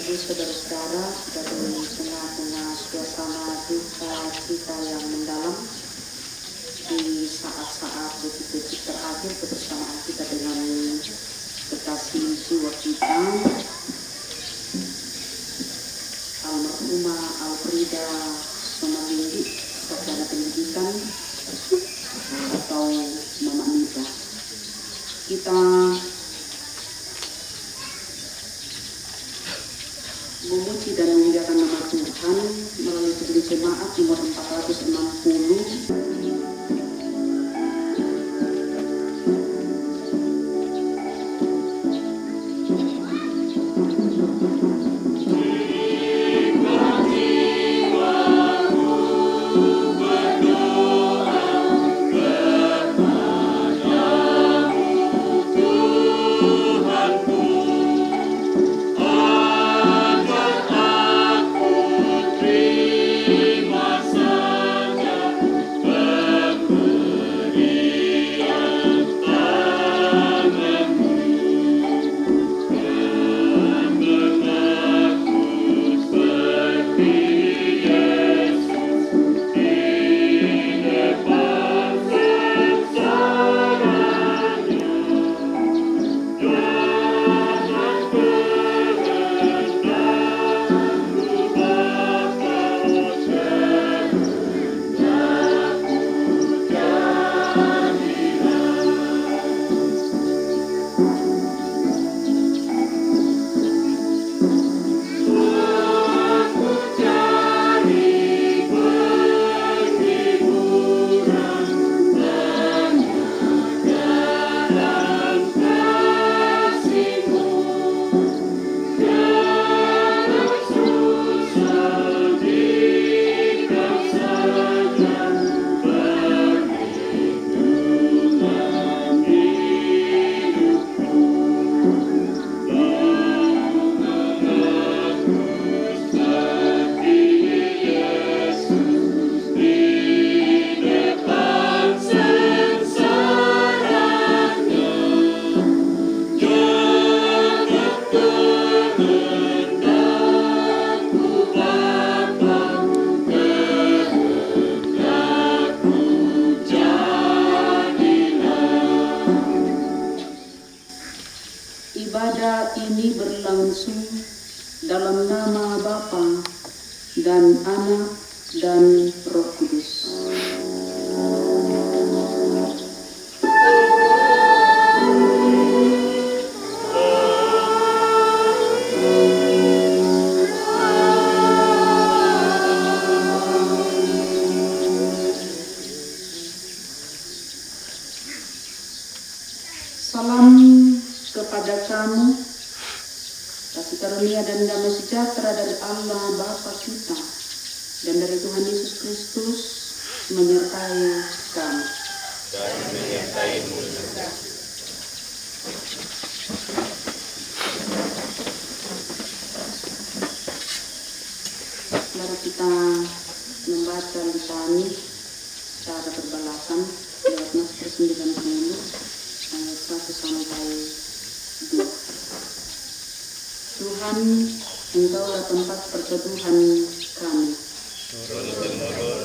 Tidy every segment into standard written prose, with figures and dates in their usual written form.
Ibu saudara-saudara, dari tengah-tengah suasana duka kita yang mendalam di saat-saat detik-detik terakhir kebersamaan kita dengan kekasih jiwa kita, almarhumah Alfrida Somaninggi, sarjana pendidikan atau Mama Nida. Kita memuji dan memuliakan nama Tuhan melalui Tujuh Jemaat nomor 460. Ibadah ini berlangsung dalam nama Bapa dan Anak dan Roh Kudus. Salam kepada kamu, kasih karunia dan damai sejahtera dari Allah Bapa kita dan dari Tuhan Yesus Kristus menyertai kamu. Dan menyertaimu juga. Mari kita membaca litani cara berbalasan lewat Mazmur 90 ayat 1 sampai 2. Tuhan, Engkaulah tempat perteduhan kami. Turun-temurun,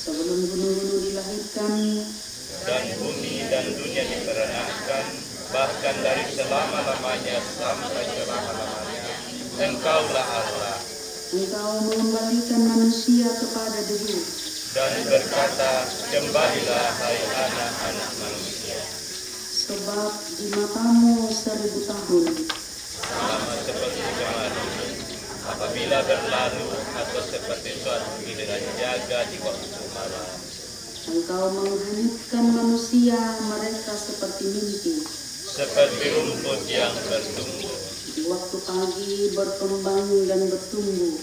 Sebelum gunung-gunung dilahirkan, dan bumi dan dunia diperanakkan, bahkan dari selama-lamanya sampai selama-lamanya, Engkaulah Allah. Engkau mengembalikan manusia kepada debu, Dan berkata, kembalilah hai anak-anak manusia. sebab di matamu 1000 tahun, Sama seperti kemarin, apabila berlalu atau seperti suatu giliran jaga di waktu malam. Engkau menghanyutkan manusia mereka seperti mimpi. Seperti rumput yang bertumbuh, Di waktu pagi berkembang dan bertumbuh.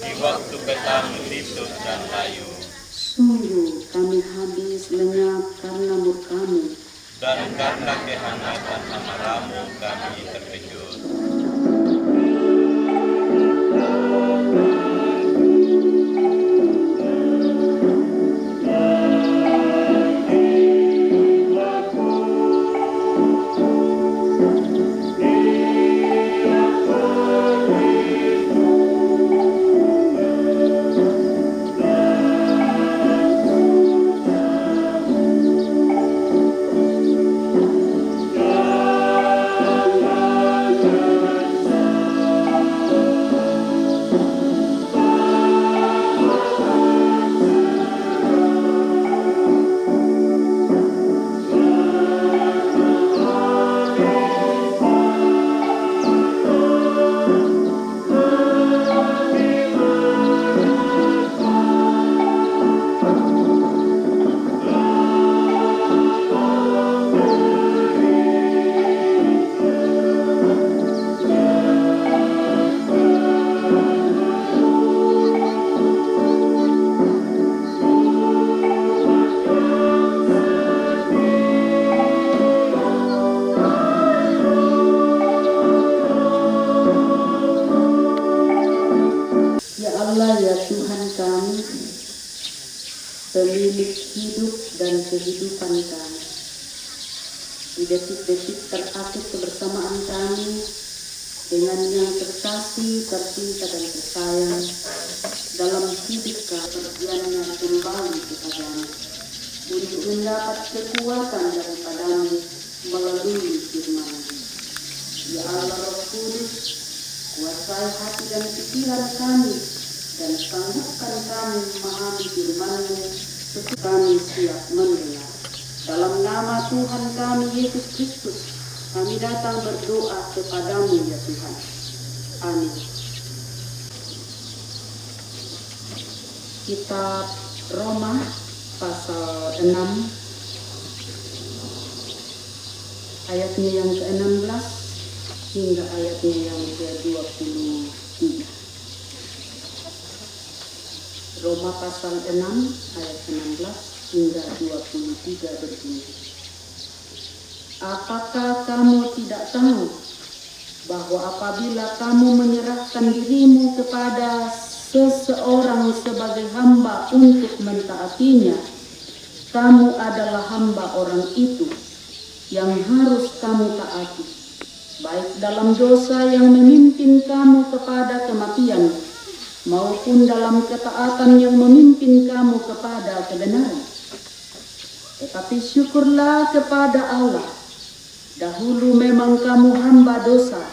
di waktu petang lisut dan layu. Sungguh kami habis lenyap karena murka-Mu. Dan karena kehangatan amarahmu kami terkejut. Tuhan kami, pemilik hidup dan kehidupan kami. Di detik-detik terakhir kebersamaan kami dengan yang terkasih, tercinta dan tersayang dalam hidup kepergiannya kembali kepadamu untuk mendapat kekuatan daripadamu melalui firman-Mu. Ya Allah Roh Kudus, kuasai hati dan pikiran kami dan sanggupkan kami memahami firman-Mu seperti kami siap mendengar. Dalam nama Tuhan kami Yesus Kristus, kami datang berdoa kepadamu ya Tuhan. Amin. Kitab Roma pasal 6 ayatnya yang ke-16 hingga ayatnya yang ke-23. Roma pasal 6 ayat 16 hingga 23 berbunyi. Apakah kamu tidak tahu bahwa apabila kamu menyerahkan dirimu kepada seseorang sebagai hamba untuk mentaatinya, kamu adalah hamba orang itu yang harus kamu taati, baik dalam dosa yang memimpin kamu kepada kematian, maupun dalam ketaatan yang memimpin kamu kepada kebenaran. Tetapi syukurlah kepada Allah, dahulu memang kamu hamba dosa,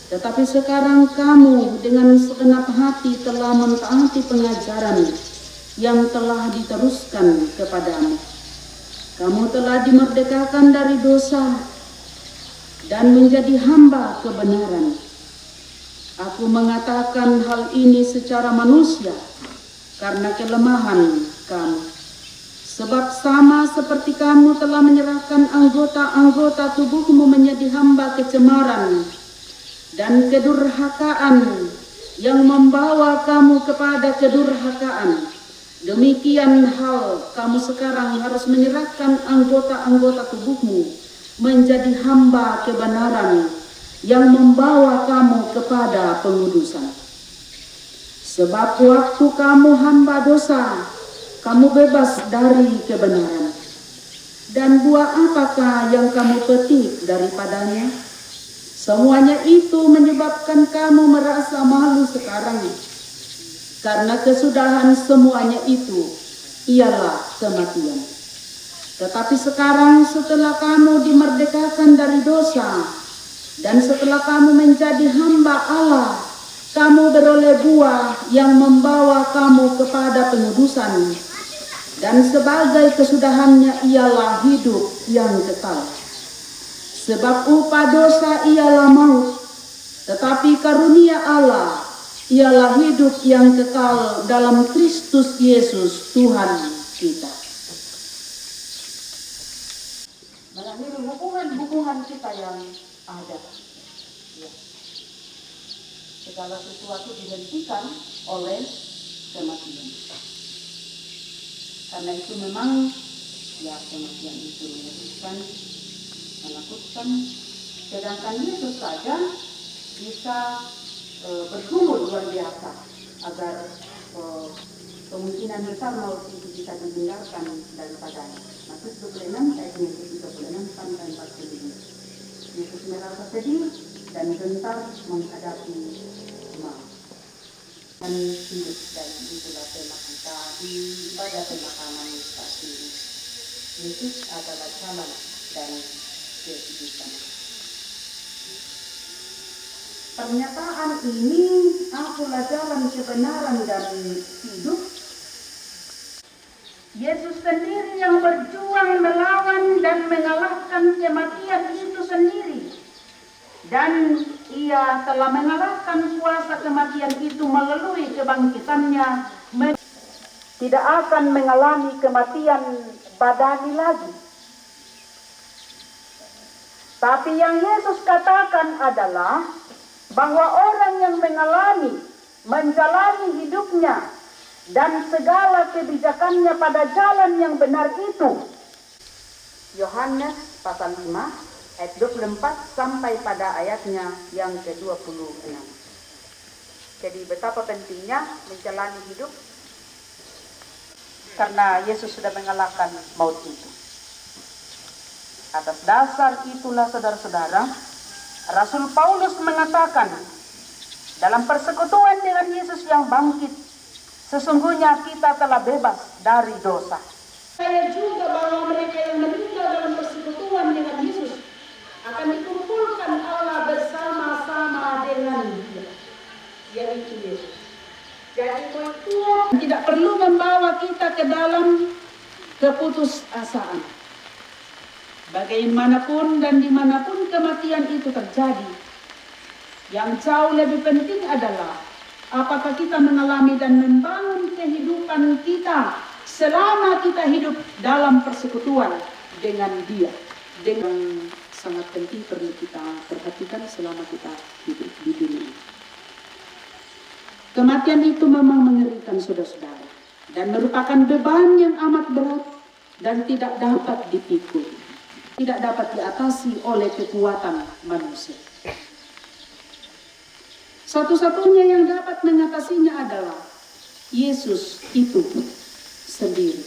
tetapi sekarang kamu dengan segenap hati telah mentaati pengajaran yang telah diteruskan kepadamu. Kamu telah dimerdekakan dari dosa dan menjadi hamba kebenaran. Aku mengatakan hal ini secara manusia karena kelemahan kamu. Sebab sama seperti kamu telah menyerahkan anggota-anggota tubuhmu menjadi hamba kecemaran dan kedurhakaan yang membawa kamu kepada kedurhakaan, demikian hal kamu sekarang harus menyerahkan anggota-anggota tubuhmu menjadi hamba kebenaran yang membawa kamu kepada pengudusan. Sebab waktu kamu hamba dosa, kamu bebas dari kebenaran. Dan buah apakah yang kamu petik daripadanya? Semuanya itu menyebabkan kamu merasa malu sekarang. Karena kesudahan semuanya itu ialah kematian. Tetapi sekarang setelah kamu dimerdekakan dari dosa, dan setelah kamu menjadi hamba Allah, kamu beroleh buah yang membawa kamu kepada pengudusan. Dan sebagai kesudahannya ialah hidup yang kekal. Sebab upah dosa ialah maut, tetapi karunia Allah ialah hidup yang kekal dalam Kristus Yesus Tuhan kita. Mengakhiri hubungan kita yang ada. Ya. Segala sesuatu dihentikan oleh kematian. Karena itu memang ya kematian itu menyedihkan, menakutkan. Sedangkan Yesus saja bisa bergumul luar biasa agar kemungkinan besar maut itu bisa dihindarkan daripadanya. Matius 26 ayat 36 sampai 45. Yesus merasa sedih dan gentar menghadapi maut. Dan hidup, dan itulah tema kita di ibadah pemakaman pasti. Yesus adalah jalan dan kehidupan. Pernyataan ini, akulah jalan kebenaran dan hidup. Yesus sendiri yang berjuang melawan dan mengalahkan kematian itu sendiri. Dan ia telah mengalahkan kuasa kematian itu melalui kebangkitannya. Tidak akan mengalami kematian badani lagi. Tapi yang Yesus katakan adalah bahwa orang yang menjalani hidupnya dan segala kebijakannya pada jalan yang benar itu. Yohanes pasal 5 ayat 24 sampai pada ayatnya yang ke-26. Jadi betapa pentingnya menjalani hidup karena Yesus sudah mengalahkan maut itu. Atas dasar itulah saudara-saudara, Rasul Paulus mengatakan dalam persekutuan dengan Yesus yang bangkit, sesungguhnya kita telah bebas dari dosa. Saya juga bahwa mereka yang meninggal dalam persekutuan dengan Yesus akan dikumpulkan Allah bersama-sama dengan Dia, yaitu Yesus. Jadi Tuhan tidak perlu membawa kita ke dalam keputusasaan. Bagaimanapun dan dimanapun kematian itu terjadi, yang jauh lebih penting adalah apakah kita mengalami dan membangun kehidupan kita selama kita hidup dalam persekutuan dengan Dia. Dengan sangat penting perlu kita perhatikan selama kita hidup di dunia. Kematian itu memang mengerikan saudara-saudara dan merupakan beban yang amat berat dan tidak dapat dipikul, tidak dapat diatasi oleh kekuatan manusia. Satu-satunya yang dapat mengatasinya adalah Yesus itu sendiri.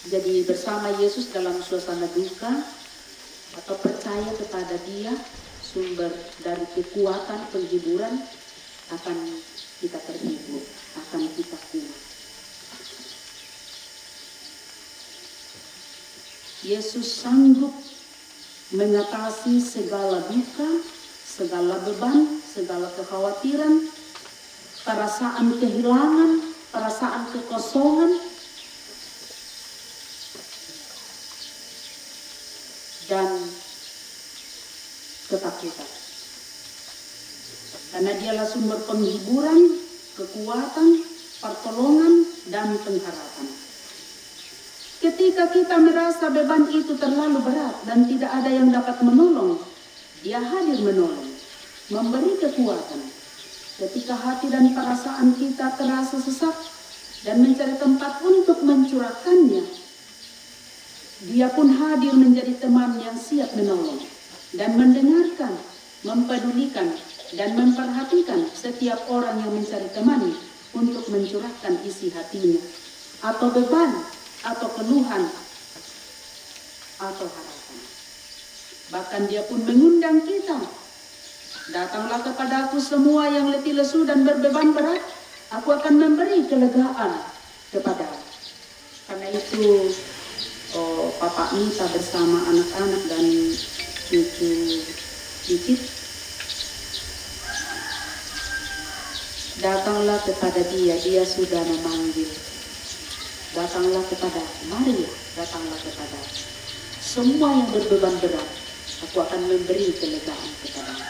Jadi bersama Yesus dalam suasana duka atau percaya kepada Dia, sumber dari kekuatan penghiburan, akan kita terhibur, akan kita kuat. Yesus sanggup mengatasi segala duka, segala beban, segala kekhawatiran, perasaan kehilangan, perasaan kekosongan, dan ketakutan. Karena Dialah sumber penghiburan, kekuatan, pertolongan, dan pengharapan. Ketika kita merasa beban itu terlalu berat dan tidak ada yang dapat menolong, Dia hadir menolong, memberi kekuatan. Ketika hati dan perasaan kita terasa sesak dan mencari tempat untuk mencurahkannya, Dia pun hadir menjadi teman yang siap menolong dan mendengarkan, mempedulikan, dan memperhatikan setiap orang yang mencari teman untuk mencurahkan isi hatinya, atau beban, atau keluhan, atau harapan. Bahkan Dia pun mengundang kita, datanglah kepadaku semua yang letih lesu dan berbeban berat, aku akan memberi kelegaan kepadamu. Karena itu, Papa Mita bersama anak-anak dan cucu Cicit, datanglah kepada Dia, Dia sudah memanggil. Datanglah kepada, mari datanglah kepada semua yang berbeban berat, aku akan memberi kelegaan kepadamu.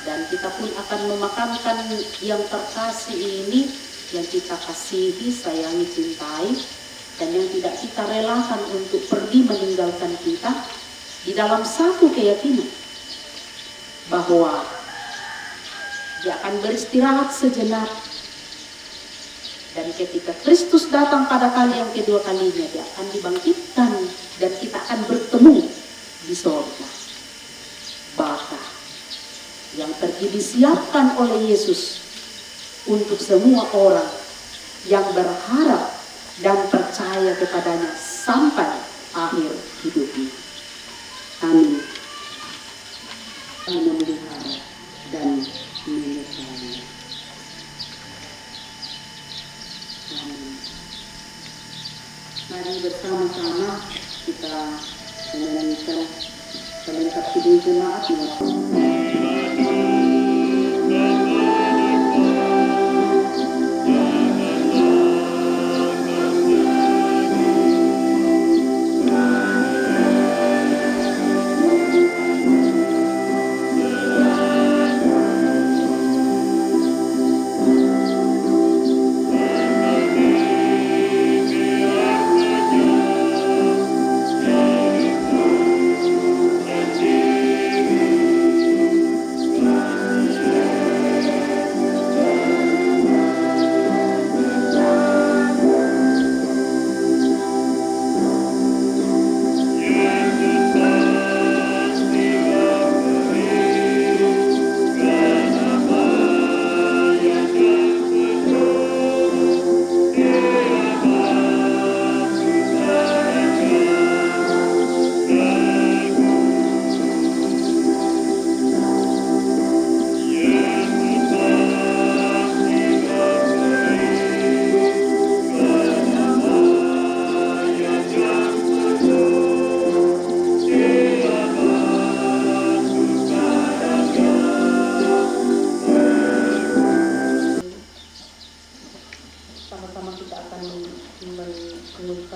Dan kita pun akan memakamkan yang terkasih ini, yang kita kasihi, sayangi, cintai, dan yang tidak kita relakan untuk pergi meninggalkan kita, di dalam satu keyakinan bahwa Dia akan beristirahat sejenak, dan ketika Kristus datang pada kali yang kedua kalinya, Dia akan dibangkitkan dan kita akan bertemu di surga. Baka yang pergi disiapkan oleh Yesus untuk semua orang yang berharap dan percaya kepadanya sampai akhir hidupnya. Amin. Memelihara dan menyertai. Amin. Mari bersama-sama kita menyanyikan pelengkap hidup jemaat.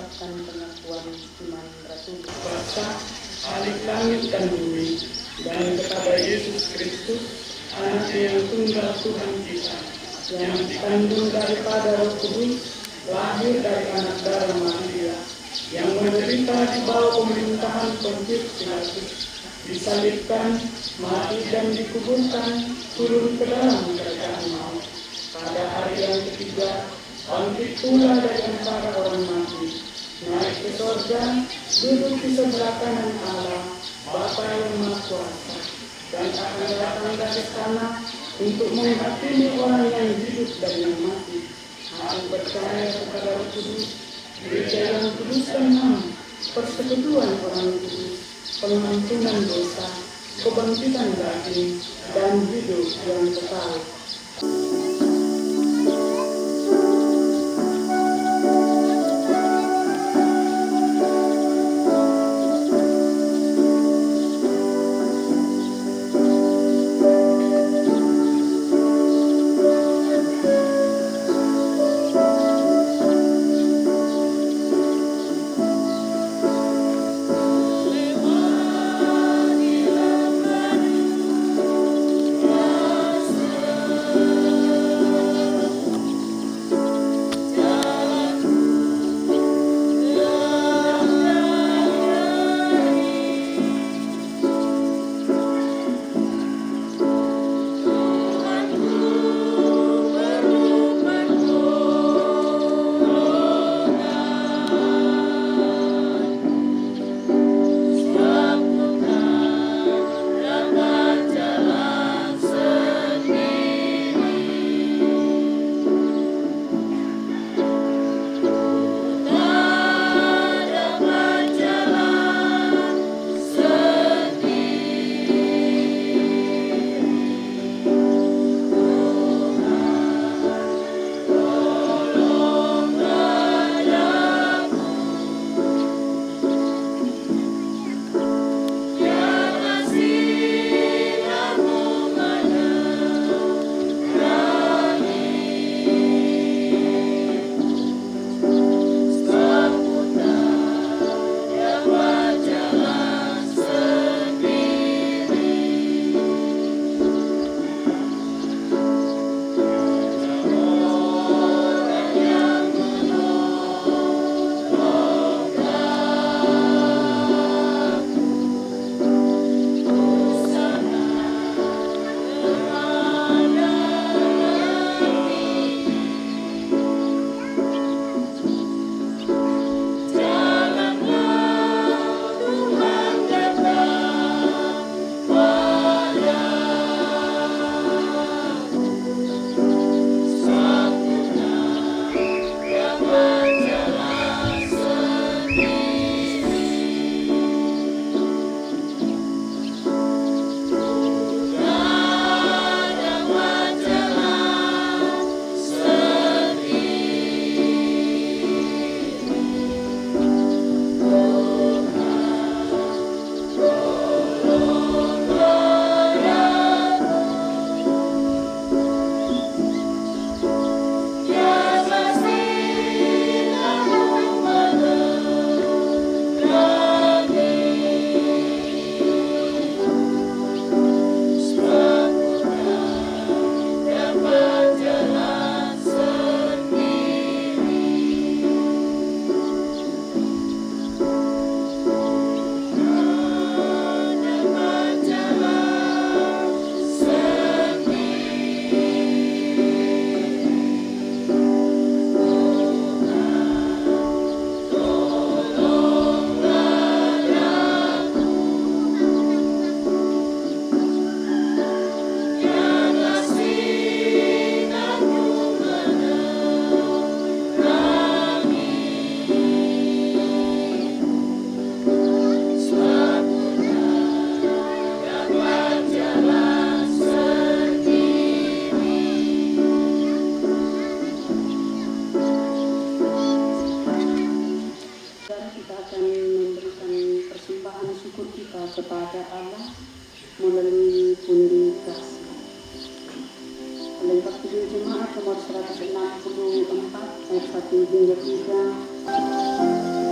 mengucapkan pengakuan iman Rasul Bapa, Halik langit dan bumi, dan kepada Yesus Kristus, Anak yang tunggal Tuhan kita, yang dikandung daripada Roh Kudus, lahir dari anak darah Maria, yang menderita di bawah pemerintahan Pontius Pilatus, disalibkan, mati dan dikuburkan, turun ke dalam kerajaan maut. Pada hari yang ketiga, bangkit pula dari antara orang mati, naik ke surga, duduk di sebelah kanan Allah, Bapa yang Maha Kuasa, dan akan datang dari sana untuk menghakimi orang yang hidup dan yang mati. Aku percaya kepada Roh Kudus, Gereja yang kudus dan am, persekutuan orang kudus, pengampunan dosa, kebangkitan daging, dan hidup yang kekal. kepada Allah melalui pundi kasih. Lengkap video jemaat nomor 164 ayat 1 hingga 3.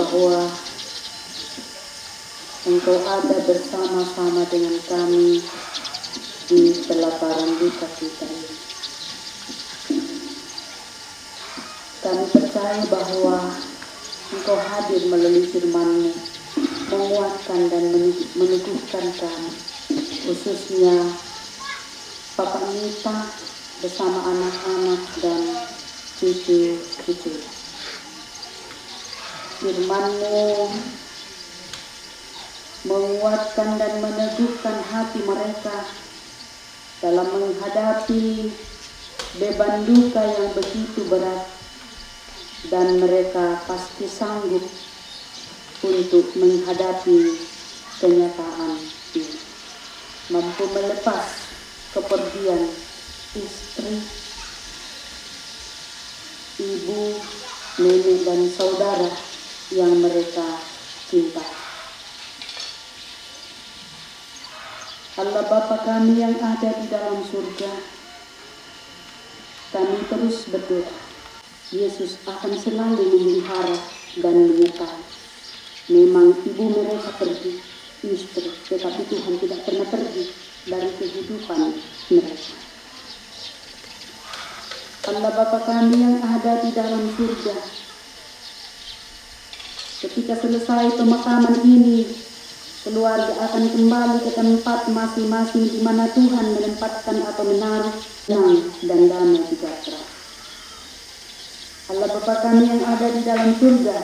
bahwa Engkau ada bersama-sama dengan kami di pelaparan duka kita ini. Kami percaya bahwa Engkau hadir melalui firman-Mu, menguatkan dan meneguhkan kami, khususnya Bapak Nita bersama anak-anak dan cucu-cucu. Firman-Mu menguatkan dan meneguhkan hati mereka dalam menghadapi beban duka yang begitu berat, dan mereka pasti sanggup untuk menghadapi kenyataan ini, mampu melepas kepergian istri, ibu, nenek dan saudara yang mereka cintai. Allah Bapa kami yang ada di dalam surga, kami terus berdoa Yesus akan selalu memelihara dan menyertai. Memang ibu mereka pergi, istri, tetapi Tuhan tidak pernah pergi dari kehidupan mereka. Allah Bapa kami yang ada di dalam surga, ketika selesai pemakaman ini, keluarga akan kembali ke tempat masing-masing di mana Tuhan menempatkan atau menaruh tenang dan damai sejahtera. Allah Bapa kami yang ada di dalam surga,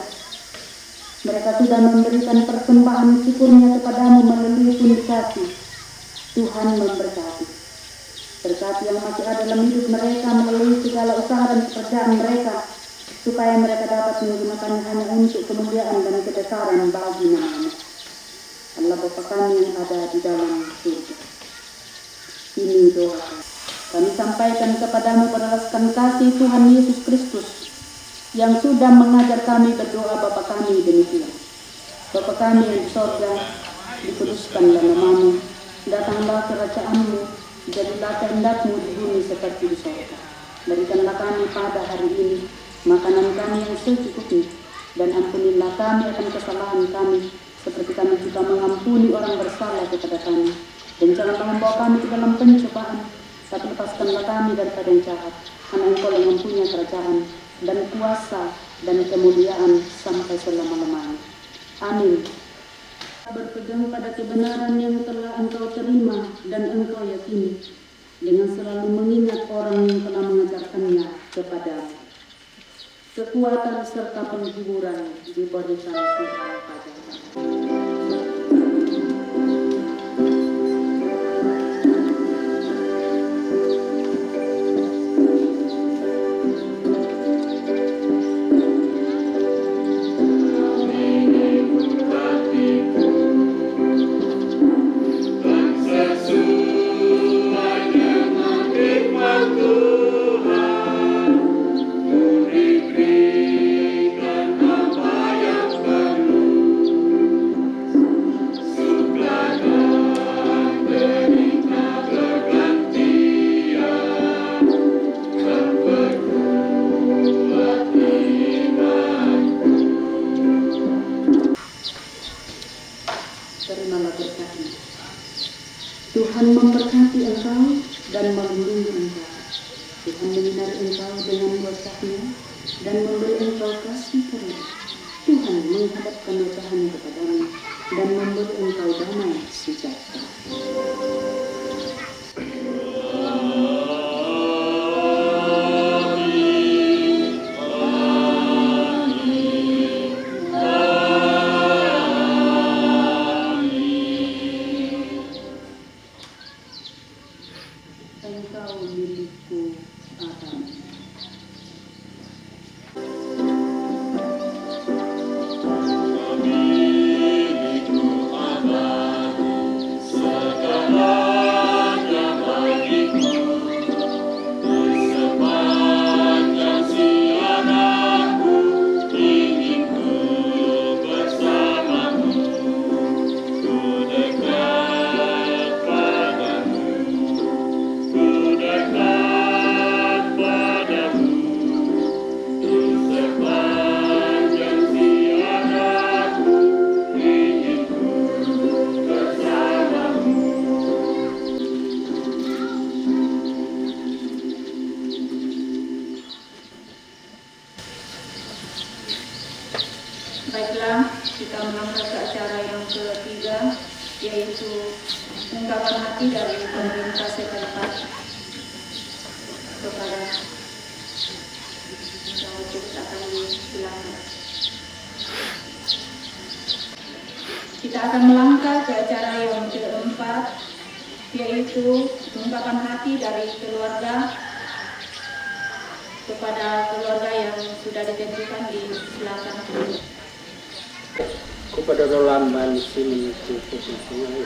mereka sudah memberikan persembahan syukurnya kepadamu melalui pundikasi. Tuhan memberkati. Berkati yang masih ada dalam hidup mereka melalui segala usaha dan pekerjaan mereka, supaya mereka dapat menggunakannya hanya untuk kemuliaan dan kebesaran bagi nama-Mu. Allah Bapa kami yang ada di dalam surga, ini doa kami sampaikan kepadamu berdasarkan kasih Tuhan Yesus Kristus yang sudah mengajar kami berdoa. Bapa kami demikian: Bapa kami yang di surga, dikuduskanlah nama-Mu, datanglah kerajaan-Mu, jadilah kehendak-Mu di bumi seperti di surga. Berikanlah kami pada hari ini makanan kami yang secukupnya, dan ampunilah kami akan kesalahan kami, seperti kami juga mengampuni orang bersalah kepada kami. Dan janganlah membawa kami ke dalam pencobaan, tapi lepaskanlah kami daripada yang jahat. Karena Engkau yang mempunyai kerajaan dan kuasa dan kemuliaan sampai selama-lamanya. Amin. Berpegang pada kebenaran yang telah Engkau terima dan Engkau yakini, dengan selalu mengingat orang yang telah mengajarkannya kepadamu. Kekuatan serta penghiburan diberikan Tuhan padamu. Terimalah berkatnya. Tuhan memberkati engkau dan melindungi engkau. Tuhan menyinari engkau dengan wajah-Nya dan memberi engkau kasih karunia. Tuhan menghadapkan wajah-Nya kepadamu dan memberi engkau damai sejahtera. Engkau milikku, Adam. Milikku abadi Baiklah, kita melangkah ke acara yang ketiga, yaitu ungkapan hati dari pemerintah setempat kepada yang akan dilakukan. Kita akan melangkah ke acara yang keempat, yaitu ungkapan hati dari keluarga kepada keluarga yang sudah ditentukan di belakang ini. Kepada rolamban sini kupusungai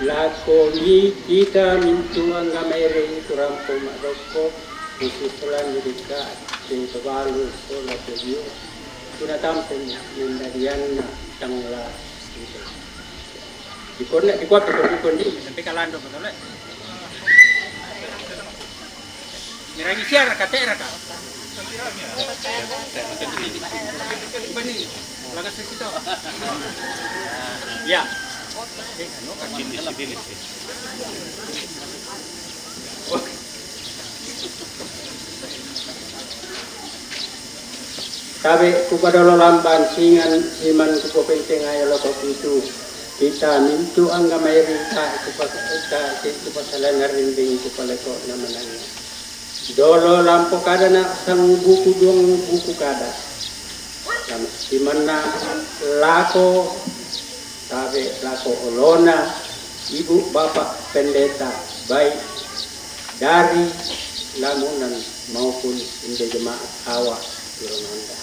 lakoni kita mintu anggamere turampo madoko usulan dika di balu sola tedio tuna tampen mendadian tangla gitu di kuat sampai kalando betul le mirangi siara katera ka bani lagas kita ya Sabi kepada lolamban singan himan kupopenteng ayo lokok itu kita mintu angga mayrita kupasalan narimbing kupaleko namananya dolo lampo kada na sang buku duang buku kada dimana lako sabi lako olona ibu bapak pendeta baik dari Lamunan maupun inde jemaat awak di Romanda.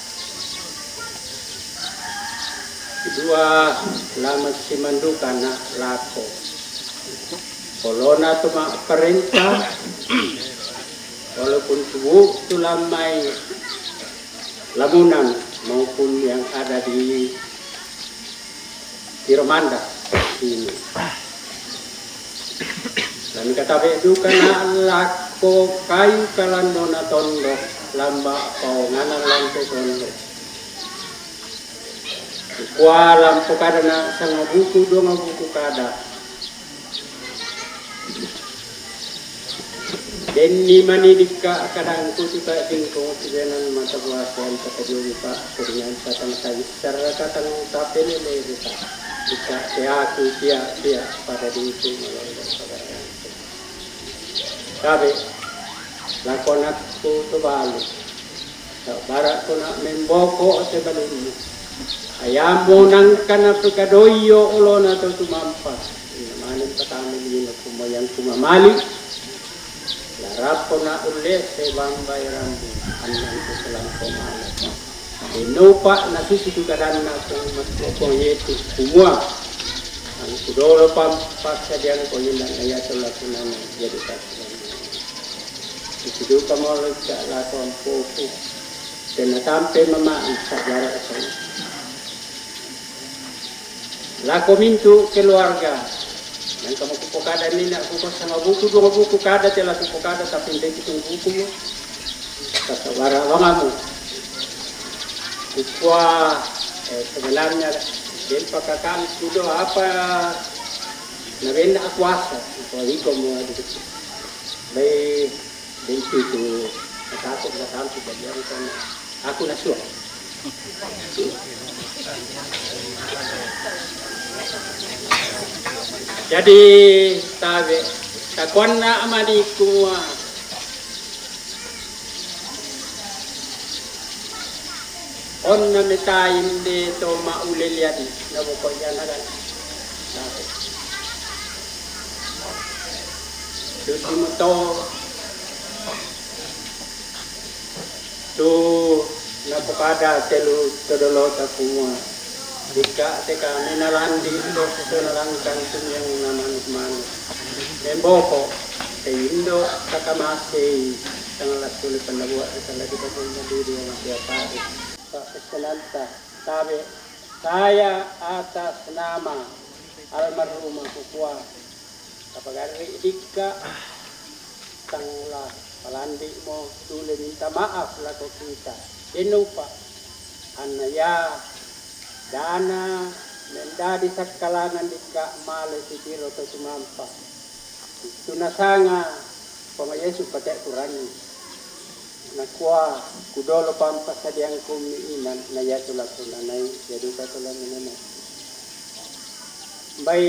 Kedua lama simandukan na lako olona tuma perintah walaupun tubuh itu lamai Lamunan maupun yang ada di Romanda ini. Dan kata bedu kana lako kayu kalandona tondo lamba pau nganang lantai tondo. Kualam pokada na sanga buku dua buku kada. Denni manidika kadang kutuka tingkong sibenan mata buasa yang terjadi pak dengan tatang kayu secara katang tapene mereka jika seaku dia pada di itu melalui saudara. Sabi lakonat ko to bali barat ko na memboko te balini ayamo nang kana pikadoyo ulona to tumampas manen patami ni kumayang kumamali larap ko na ulit se bambay rambu anang ko salang komala inupa na sisitukadan na kung mas yetu kumua ang kudolo pampak sa diyan ko yun lang ayatollah kunana jadi kasi itu kamu lagi lakukan fokus dan sampai memaan sejarah itu. Laku mintu keluarga. Dan kamu kupokada ini nak kupok sama buku dua buku kada telah kupokada tapi tidak itu buku. Kata warah wangamu. Kupwa sebenarnya dia pakakam sudah apa nabenda akuasa. Kalau iko mau di situ. Baik. Dari situ takut datang tidak jadi karena aku nasuh. Jadi tabe takwana amani kumwa onna metain de to mauleliadi na bukoyan nagan. Susi moto tu napokada telu todolo takuma dika teka minalandi indo sonalangkan yang naman memboko indo takamase tangalat tulis pandabuat sana kita punya diri yang siapa Pak Estelanta tabe saya atas nama almarhum Kukua kapagari dika tangla palandi mo tuli minta maaf lako kita inupa anaya dana mendadi sakalangan dika male sitiro to sumampa tunasanga pama Yesus pakai kurani nakuha kudolo pampasadiang kumiinan na yatulak tunanay yadu katulan nanay bay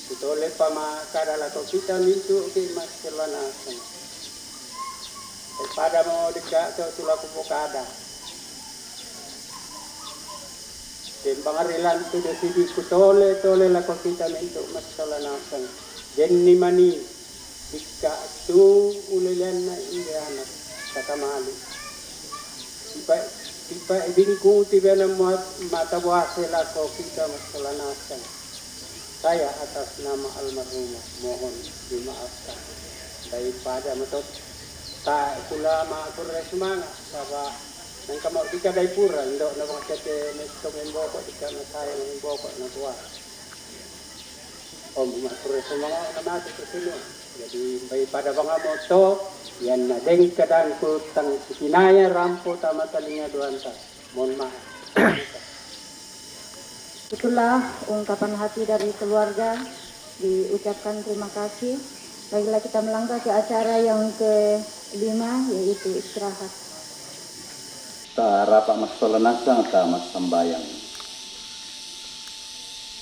itole pa makadala ko kita mintu ke maselanasan pada mo dika to tulaku bukada Timbangarilan tu de sidi kutole tole la ko kita mintu maselanasan jenni mani dika tu ulilan na indiana katamali ipa ibingku tiba na mata buhase la ko kita maselanasan saya atas nama almarhumah mohon dimaafkan daripada metot tak pula makure semangat sabab nang kamau tika dai pura ndok na makete nesto memboko tika na saya memboko na tua om makure semangat na mati kesini jadi daripada bangamoto yan na deng kadang kutang kinaya rampo tama talinga duanta mohon maaf. Itulah ungkapan hati dari keluarga, diucapkan terima kasih. Baiklah kita melangkah ke acara yang ke-5 yaitu istirahat. Rapak mas solenasang ta mas sembayang.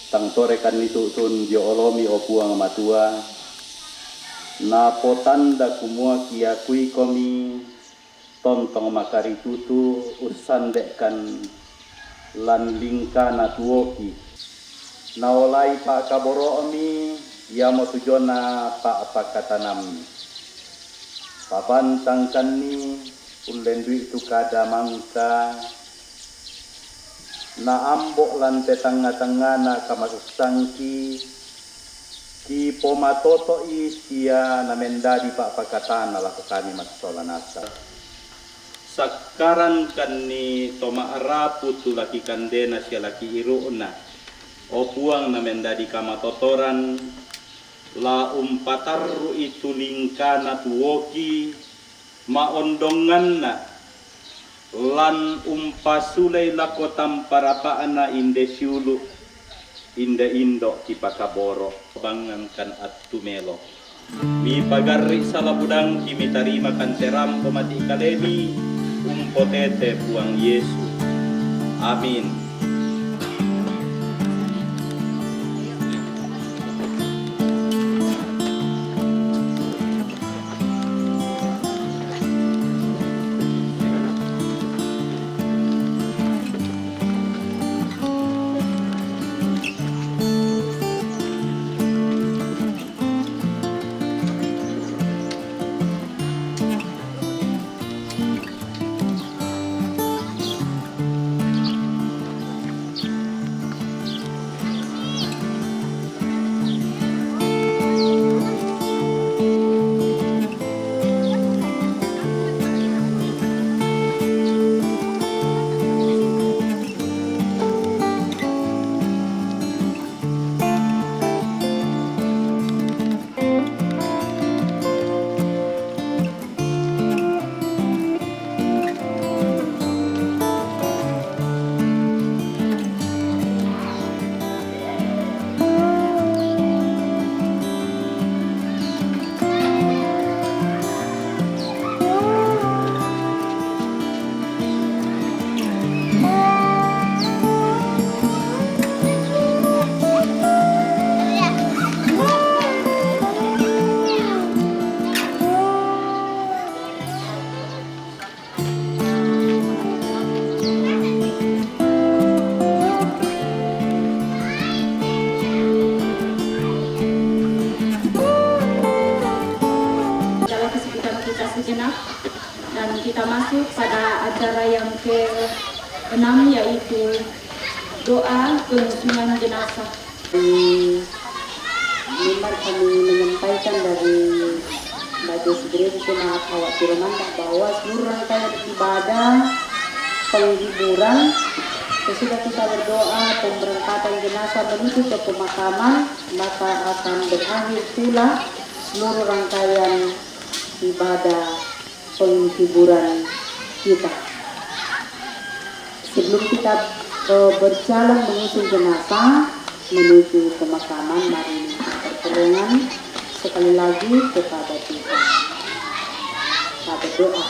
Tang torekan itu tun dio olomi opuang matua. Na potanda kumua kiakui komi tontong makari tutu usandekan lan lingkana tuoki naolai pa kaboromi yamo tujona pa apakatanam papantangkan ni ulendui tu kada mangka na ambok lan tetanga-tanga na kamasustangki ki pomatoto isia na mendadi pa apakatana lakukani masolanasa sakaran kan ni toma arapu tu laki kandena sia laki iruna opuang na mendadi kamatotoran la umpatarru itu lingkana tuwoki maondongan na lan umpasulay lako tamparapaana inde siulu inde indo kipakaboro bangan kan at tumelo mi pagarri salabudang kimi tarima kan teram pemati kalemi umpotete puang Yesu. Amin. Dan kita masuk pada acara yang ke-6 yaitu doa pengusungan jenazah. Memang kami menyampaikan dari Majelis Gereja Jemaat Awak Firman bahwa seluruh rangkaian ibadah penghiburan sesudah kita berdoa pemberangkatan jenazah menuju ke pemakaman, maka akan berakhir pula seluruh rangkaian ibadah penghiburan kita. Sebelum kita berjalan mengusung jenazah menuju pemakaman, mari minta pertolongan sekali lagi kepada Tuhan. berdoa.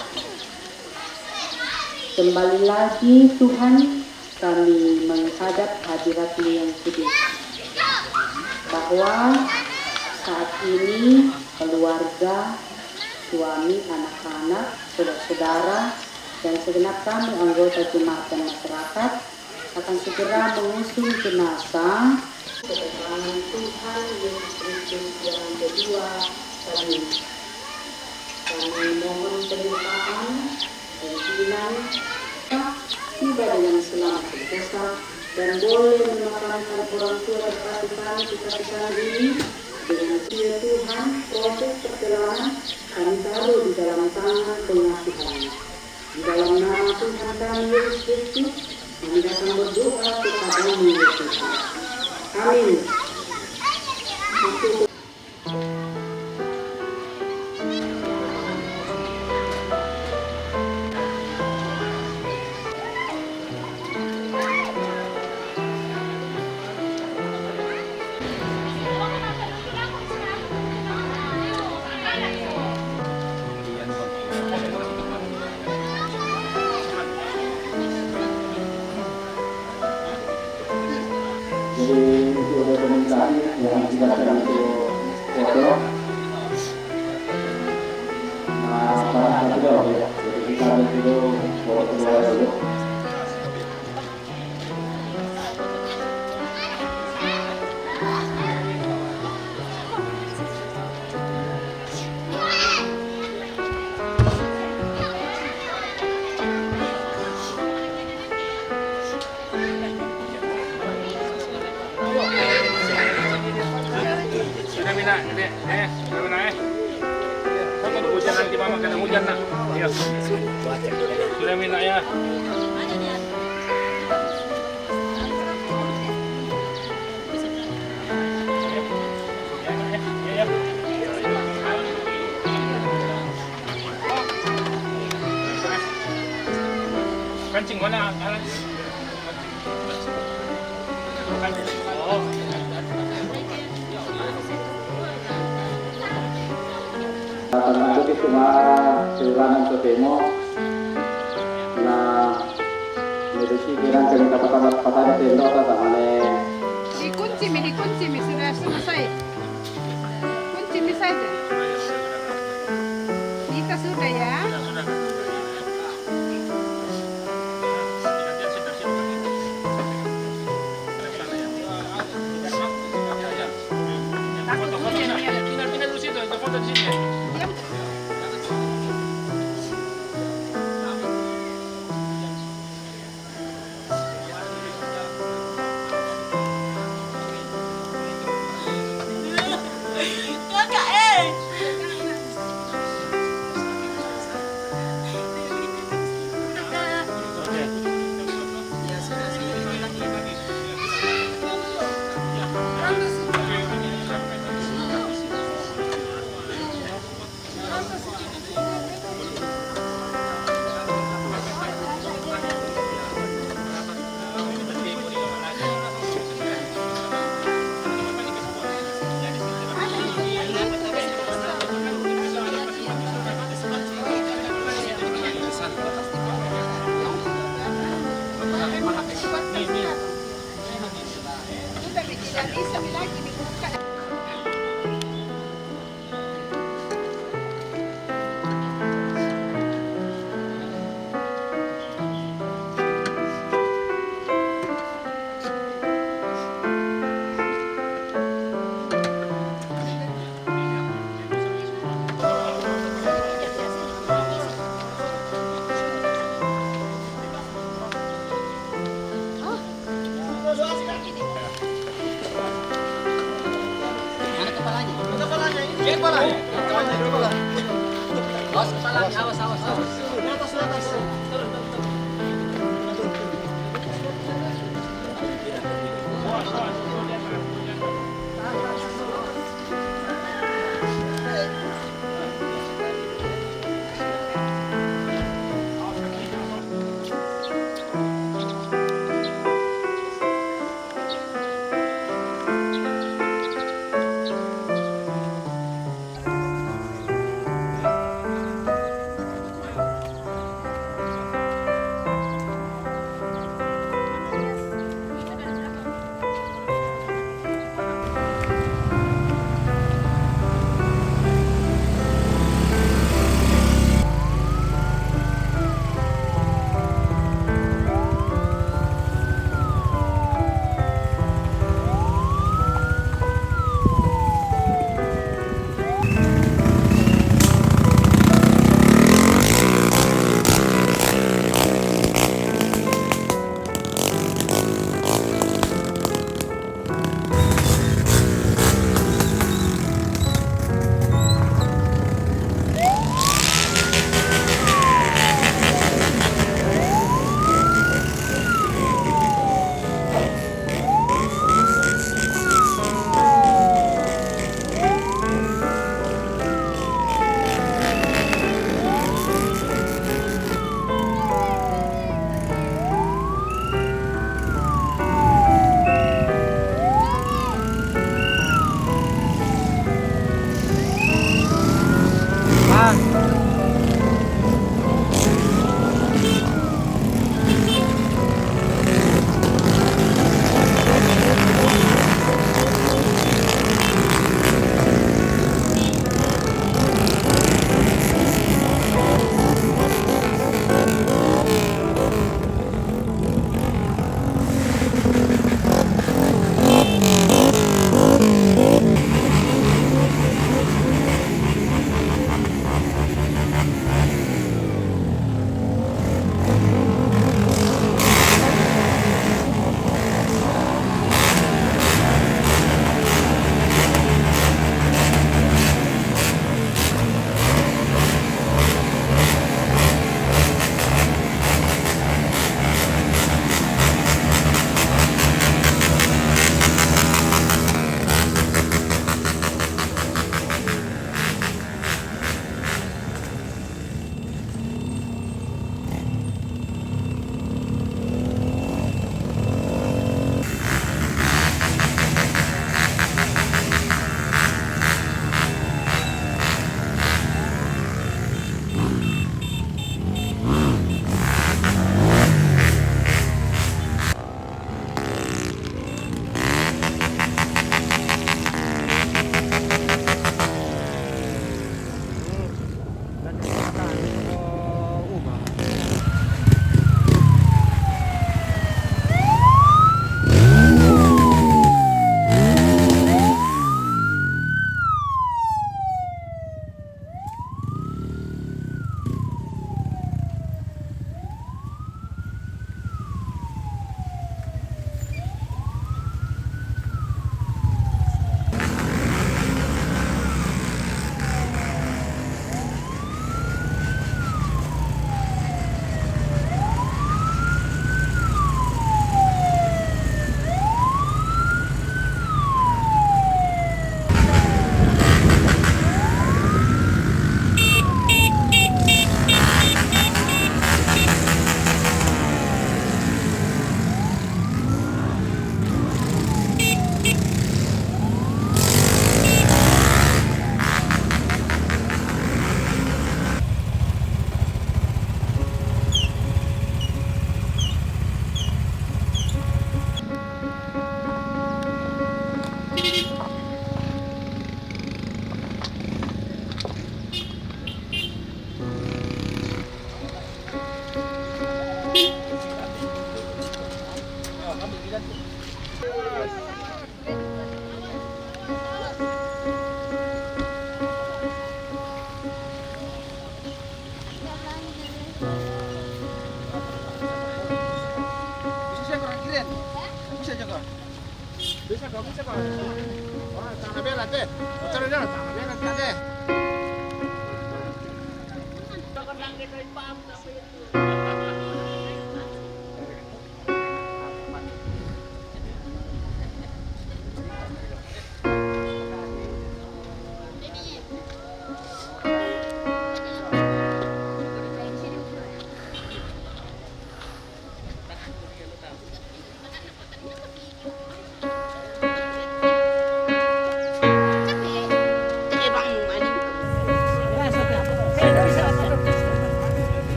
Kembali lagi Tuhan, kami menghadap hadirat-Mu yang kudus, bahwa saat ini keluarga, suami, anak-anak, saudara-saudara, dan segenap kami anggota jemaat dan masyarakat akan segera mengusung jenazah kedatangan Tuhan Yesus Kristus yang kedua kali. Kami mohon penyertaan dan pilihan tiba dengan selamat berdosa dan boleh memakamkan orang tua terkasih kami kita ini dengan dia Tuhan. Proses perjalanan kami taruh di dalam tangan pengasihan. Di dalam nama Tuhan kami Yesus Kristus, kami datang berdoa kepada-Mu ya Tuhan. Amin. Jadi itu ada permintaan yang dikatakan untuk foto. Nah, para satu ya. Jadi kita itu foto dulu. Hujan nanti mama kena hujan nak. Iya. Sudah minta ya. Kancing mana? Oh. Karena itu cuma silakan ke demo. Nah, itu sih kira kira kata-kata demo atau mana? Dikunci sudah selesai. Kunci saja. Kita sudah ya. Pindah dulu situ, foto di sini.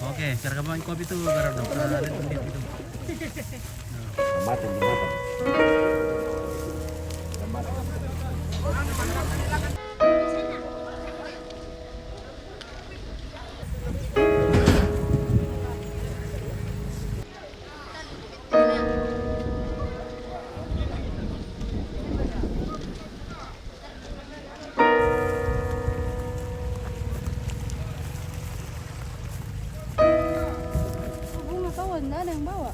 Oke, cara gampang kopi itu garam dong. Ada tempat itu. Jembatan. Enggak ada yang bawa.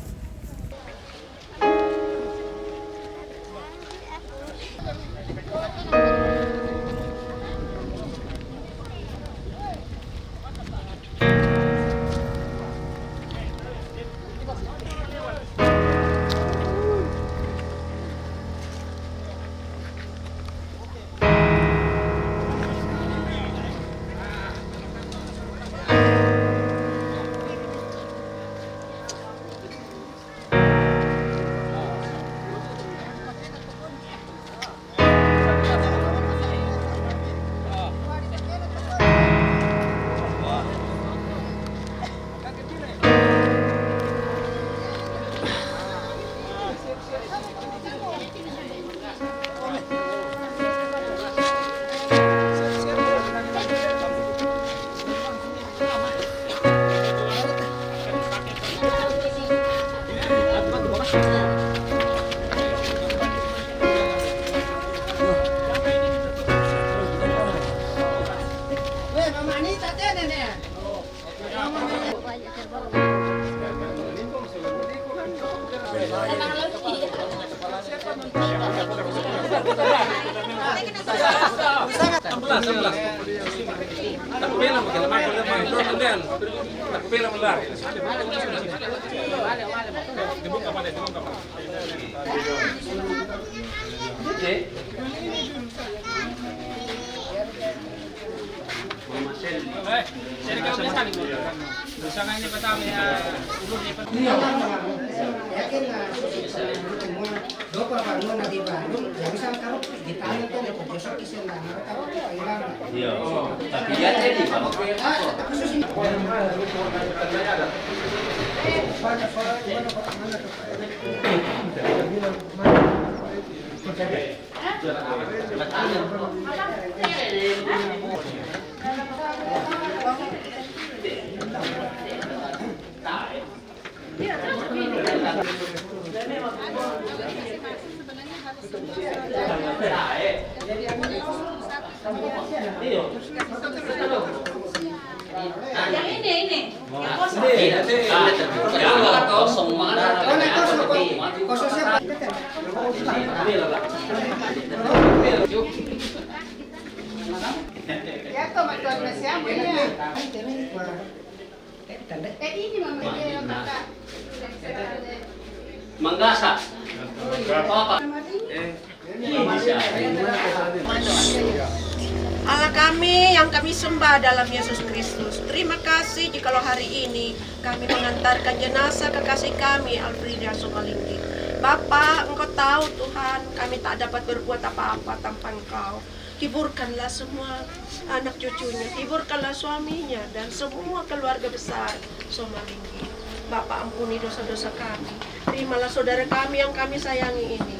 Yang ini. Kosong mana? Kosong Ya toma tu siapa ya? Ini mama dia kata. Manggasa. Apa? Allah kami yang kami sembah dalam Yesus Kristus. Terima kasih jikalau hari ini kami mengantarkan jenazah kekasih kami Alfrida Somalinggi. Bapa, Engkau tahu Tuhan, kami tak dapat berbuat apa-apa tanpa Engkau. Hiburkanlah semua anak cucunya, hiburkanlah suaminya dan semua keluarga besar Somalinggi. Bapa, ampuni dosa-dosa kami. Terimalah saudara kami yang kami sayangi ini.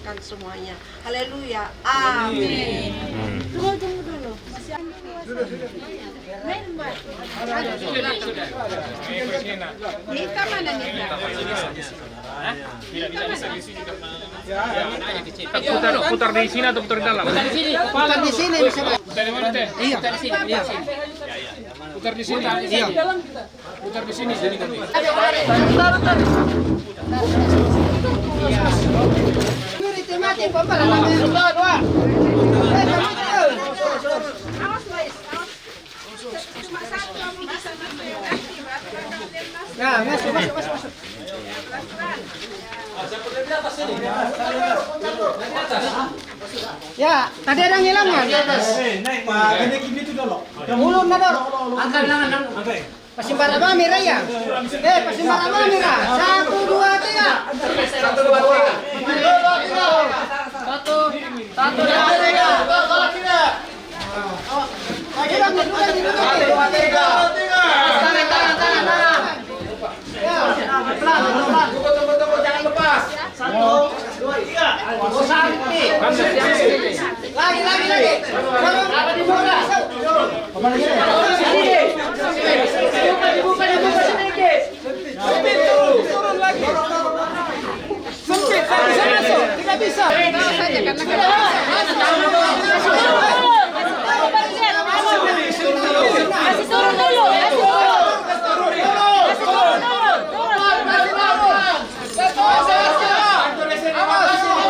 Kan semuanya. Haleluya. Amin. Nita mana Nita? Putar di sini atau putar di dalam? Putar di sini. Putar di sini bisa. Putar di mana teh? Iya. Putar di sini. Iya. Putar di sini. Iya. Putar di sini. Jadi nanti. Mati pembalasan. Dua. Awas guys. Cuma satu kamu bisa masuk. Nah, masuk. Ya, tadi ada yang hilang ya? Di atas. Naik Pak, kena gini tuh dulu. Ulun nador. Angkat tangan. Pasimbara Mamira ya? Pasimbara Mamira. 1, 2, 3. 1, 2, 3. Bisa. Kasih turun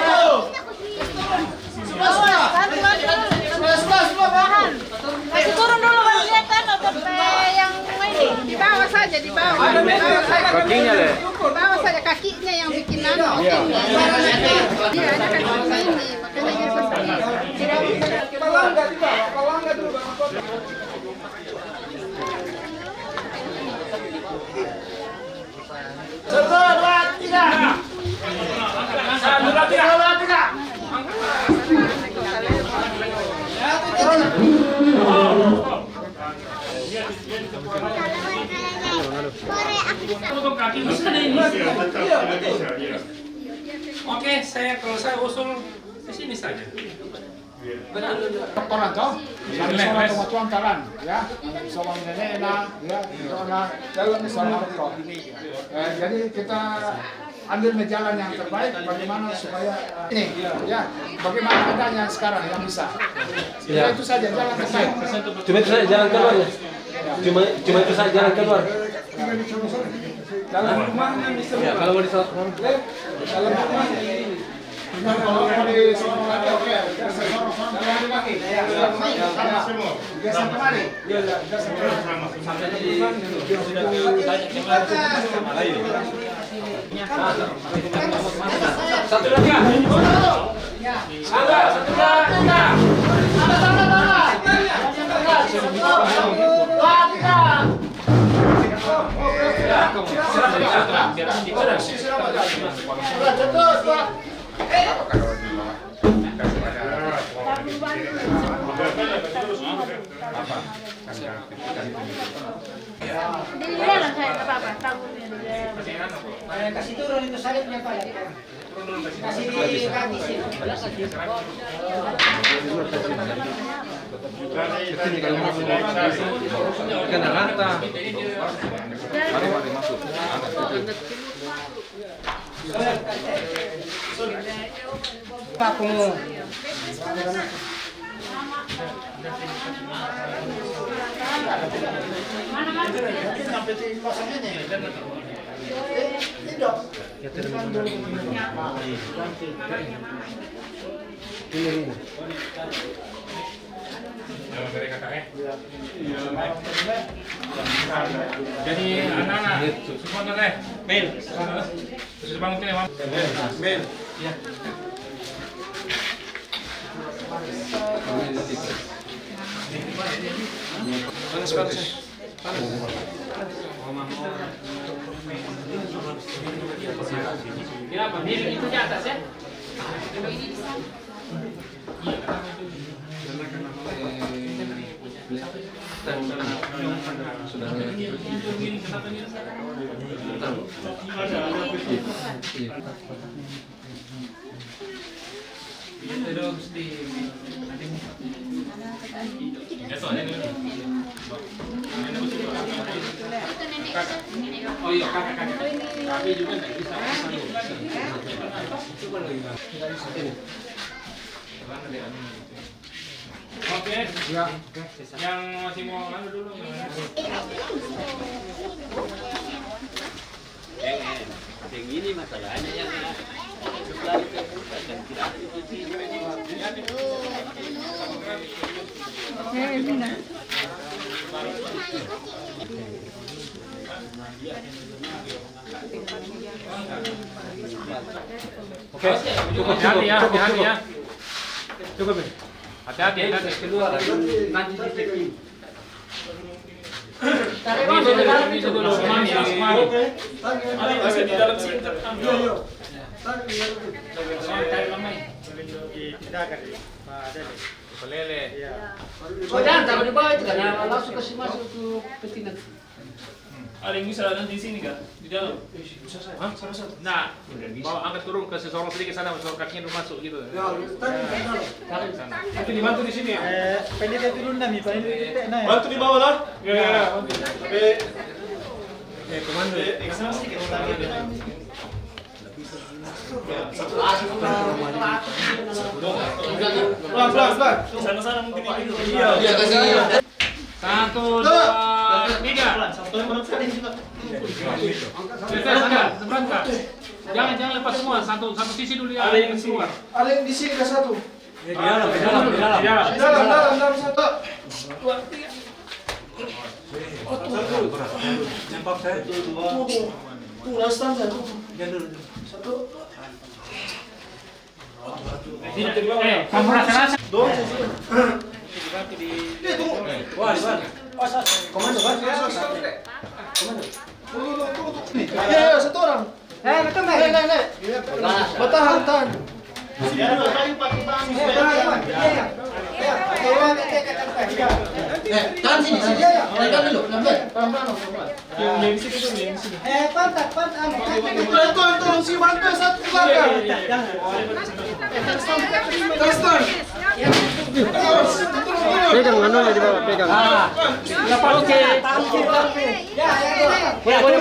dulu. Kasih turun dulu baru kelihatan otot yang ini. Di bawah saja, di bawah. Kakinya deh. Di bawah saja kakinya yang bikin nano. Iya, ada kakinya ini. Makanya dia seperti ini. Palangga dulu Bang. Oke, kalau saya usul ke sini saja. Orang toh, sama tuan talan, ya, sama nenek ya, dalam sama kok. Jadi kita ambil jalan yang terbaik, bagaimana supaya ini, ya, bagaimana adanya sekarang yang bisa. Ya. Itu saja jalan terbaik. Cuma itu saja jalan keluar ya. Cuma itu saja jalan keluar. Dalam rumahnya bisa. Ya, kalau mau disolat. Dalam rumahnya ini. Kalau mau di sono lagi oke. Kemari lagi. Biasa kemari. Iya, biasa kemari. Sampai di satu lagi. Kasih turun itu salibnya Pak. Kasih di kaki sini. Kena rata. Mari masuk. Pakumu. Jadi anak-anak, semua tuh teh, Mel, terus bangun teh, Mel, ya. Panas. Ya, Pak, itu di atas ya. Oh iya, kakak. Kami juga nggak bisa. Oke, yang masih mau lalu dulu. Yang ini masalahnya yang supply dan tidak Oke, cukup ya. Cukup. Hati-hati. keluar nanti di Bisa dulu. Mari. Masih di dalam sini. Lele. Jangan taruh di bawah itu karena langsung kasih masuk ke petinan. Ada yang bisa ada di sini kak? Di dalam? Hah? Nah, bawa angkat turun ke sesorong sedikit sana, sesorong kakinya dulu masuk gitu. Tarik sana. Nanti dibantu di sini ya. Pendek turun nami, pendek naik. Bantu di bawah lah. Ya. Komando. Pelan. Sana mungkin ini. Iya. Satu, dua, tiga. Sebentar. Jangan lepas semua. Satu sisi dulu ya. Ada yang keluar. Ada yang di sini ke satu. Di dalam. Dalam satu. Nampak saya Last satu. Satu. Kamu rasa. Komando. Ya, satu orang. Betul nggak? Bertahan. Tahan sini. Pegang dulu. Yang di situ tuh, yang di sini. Pantat. Tolong si bantu satu belakang. pegang mana di bawah pegang. Oke. Boleh.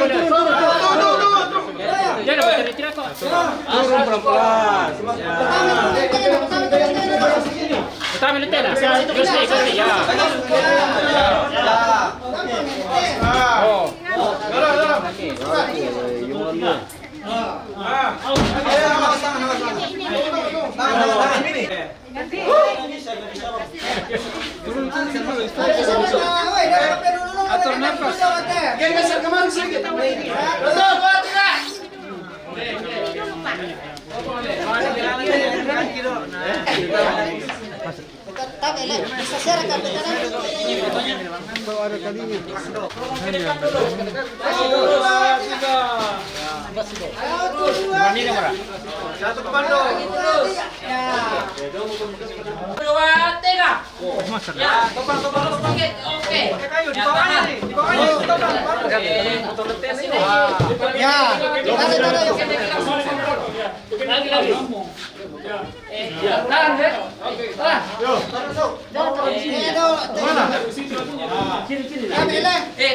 Jangan bercerita kok. Turun pelan-pelan. Pertama militer lah. Terus ya. Oh. Atur nafas. Geser kemana sedikit. Betul, 2, 3. Satu komando. Ya, oke. Kayu di bawahnya nih. Di bawahnya. Lagi. Tahan, Bek. Tahan.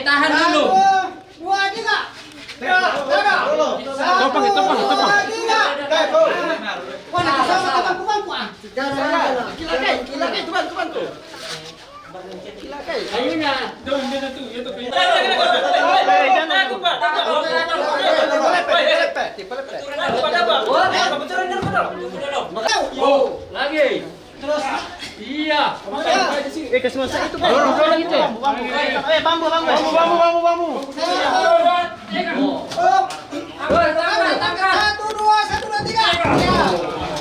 Tahan dulu. Lagi. Terus. Iya. Kasih masuk itu, Pak. Dorong itu. Bambu. Satu, dua, tiga.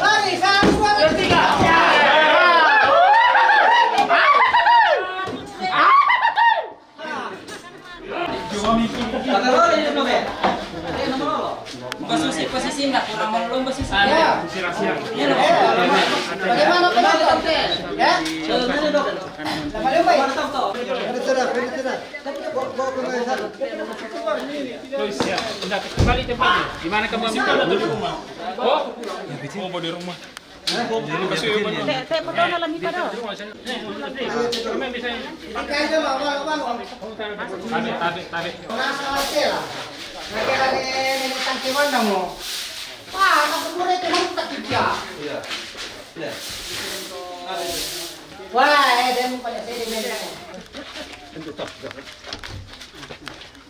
Lagi, 1, 2, 3. Posisi enggak kurang melomba sih. Bagaimana penonton? Ya? Kembali tempatnya. Di mana kamu ambil? Oh, mau di rumah. Foto dalam di pada. Tarik. Nasa hotel. Nagkala ni tangkiwan na mo. Nakapura ito ng takipya. Wala, din mo pala.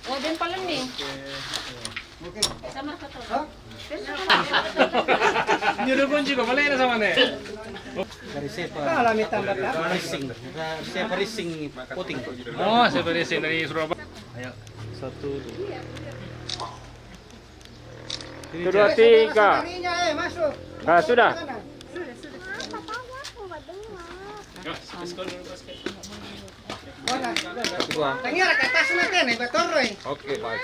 Oh, din pala nih. Sama ka to. Nyuruh kunci kok malah enak sama nih. Dari Sepa. Alamit tambah ka? Racing. Sepa Racing puting. Oh, saya beresin dari Surabaya. Ayo. 1, 2. 1, 2, 3. Masuk. Nah, sudah. Tangira ke atas natin, betul Roy. Oke, baik.